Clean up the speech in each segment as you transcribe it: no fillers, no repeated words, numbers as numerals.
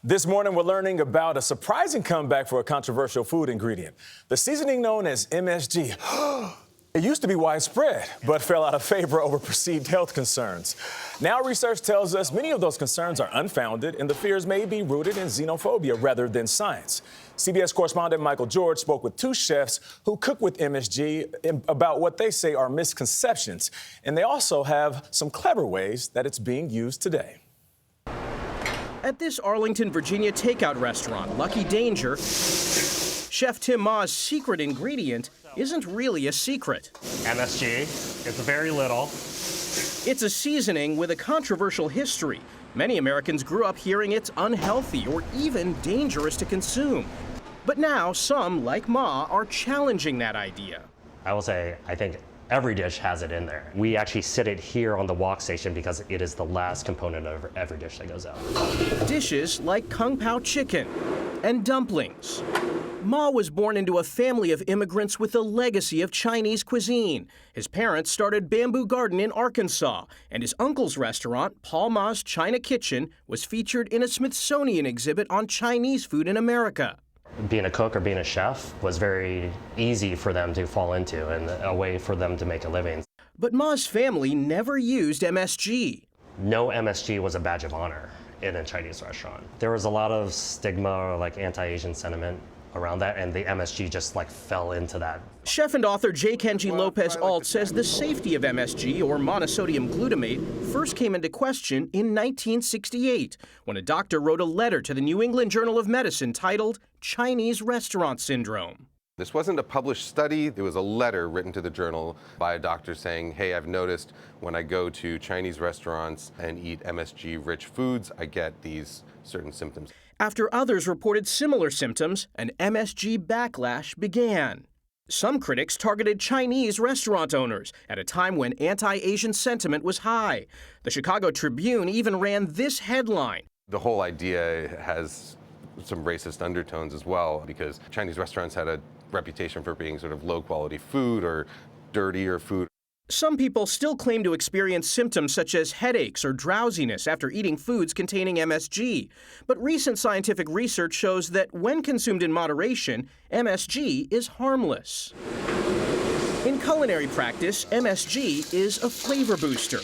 This morning, we're learning about a surprising comeback for a controversial food ingredient. The seasoning known as MSG. It used to be widespread, but fell out of favor over perceived health concerns. Now research tells us many of those concerns are unfounded, and the fears may be rooted in xenophobia rather than science. CBS correspondent Michael George spoke with two chefs who cook with MSG about what they say are misconceptions, and they also have some clever ways that it's being used today. At this Arlington, Virginia takeout restaurant, Lucky Danger, Chef Tim Ma's secret ingredient isn't really a secret. MSG, it's very little. It's a seasoning with a controversial history. Many Americans grew up hearing it's unhealthy or even dangerous to consume. But now some, like Ma, are challenging that idea. I will say, I think every dish has it in there. We actually sit it here on the wok station because it is the last component of every dish that goes out. Dishes like Kung Pao chicken and dumplings. Ma was born into a family of immigrants with a legacy of Chinese cuisine. His parents started Bamboo Garden in Arkansas, and his uncle's restaurant, Paul Ma's China Kitchen, was featured in a Smithsonian exhibit on Chinese food in America. Being a cook or being a chef was very easy for them to fall into and a way for them to make a living. But Ma's family never used MSG. No MSG was a badge of honor in a Chinese restaurant. There was a lot of stigma or like anti-Asian sentiment around that, and the MSG just like fell into that. Chef and author J. Kenji Lopez-Alt says the safety of MSG, or monosodium glutamate, first came into question in 1968 when a doctor wrote a letter to the New England Journal of Medicine titled Chinese Restaurant Syndrome. This wasn't a published study. It was a letter written to the journal by a doctor saying, hey, I've noticed when I go to Chinese restaurants and eat MSG-rich foods, I get these certain symptoms. After others reported similar symptoms, an MSG backlash began. Some critics targeted Chinese restaurant owners at a time when anti-Asian sentiment was high. The Chicago Tribune even ran this headline. The whole idea has some racist undertones as well, because Chinese restaurants had a reputation for being sort of low-quality food or dirtier food. Some people still claim to experience symptoms such as headaches or drowsiness after eating foods containing MSG. But recent scientific research shows that when consumed in moderation, MSG is harmless. In culinary practice, MSG is a flavor booster.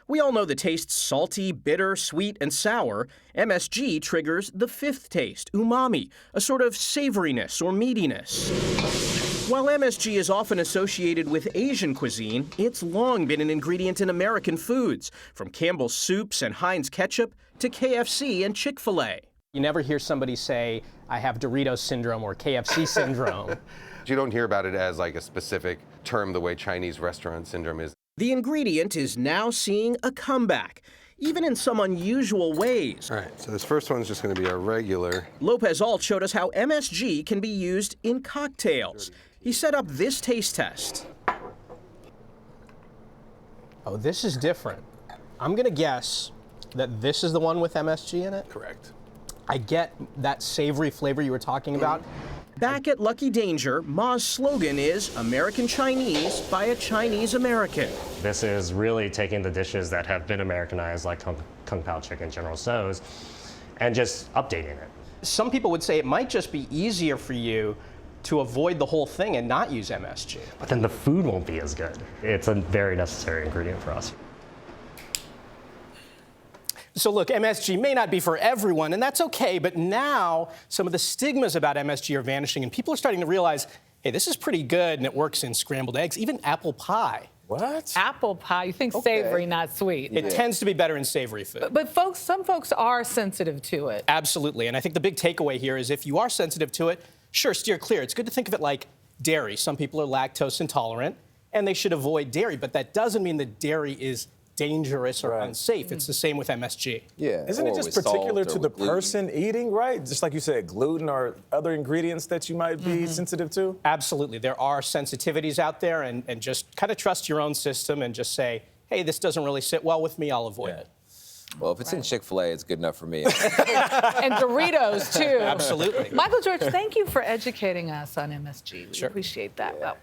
We all know the tastes salty, bitter, sweet, and sour. MSG triggers the fifth taste, umami, a sort of savoriness or meatiness. While MSG is often associated with Asian cuisine, it's long been an ingredient in American foods, from Campbell's soups and Heinz ketchup to KFC and Chick-fil-A. You never hear somebody say, I have Doritos syndrome or KFC syndrome. You don't hear about it as like a specific term the way Chinese restaurant syndrome is. The ingredient is now seeing a comeback, even in some unusual ways. All right, so this first one's just going to be our regular. Lopez-Alt showed us how MSG can be used in cocktails. He set up this taste test. Oh, this is different. I'm going to guess that this is the one with MSG in it. Correct. I get that savory flavor you were talking about. Back at Lucky Danger, Ma's slogan is American Chinese by a Chinese American. This is really taking the dishes that have been Americanized, like Kung Pao chicken, General Tso's, and just updating it. Some people would say it might just be easier for you to avoid the whole thing and not use MSG. But then the food won't be as good. It's a very necessary ingredient for us. So look, MSG may not be for everyone, and that's okay, but now some of the stigmas about MSG are vanishing, and people are starting to realize, hey, this is pretty good, and it works in scrambled eggs, even apple pie. What? Apple pie, you think savory, not sweet. It tends to be better in savory food. But some folks are sensitive to it. Absolutely, and I think the big takeaway here is if you are sensitive to it, sure, steer clear. It's good to think of it like dairy. Some people are lactose intolerant, and they should avoid dairy, but that doesn't mean that dairy is dangerous or unsafe. It's the same with MSG. Yeah. Isn't it just particular to the person eating, right? Just like you said, gluten or other ingredients that you might be sensitive to? Absolutely. There are sensitivities out there, and just kind of trust your own system and just say, hey, this doesn't really sit well with me, I'll avoid it. Well, if it's in Chick-fil-A, it's good enough for me. And Doritos, too. Absolutely. Michael George, thank you for educating us on MSG. We Sure. appreciate that. Well,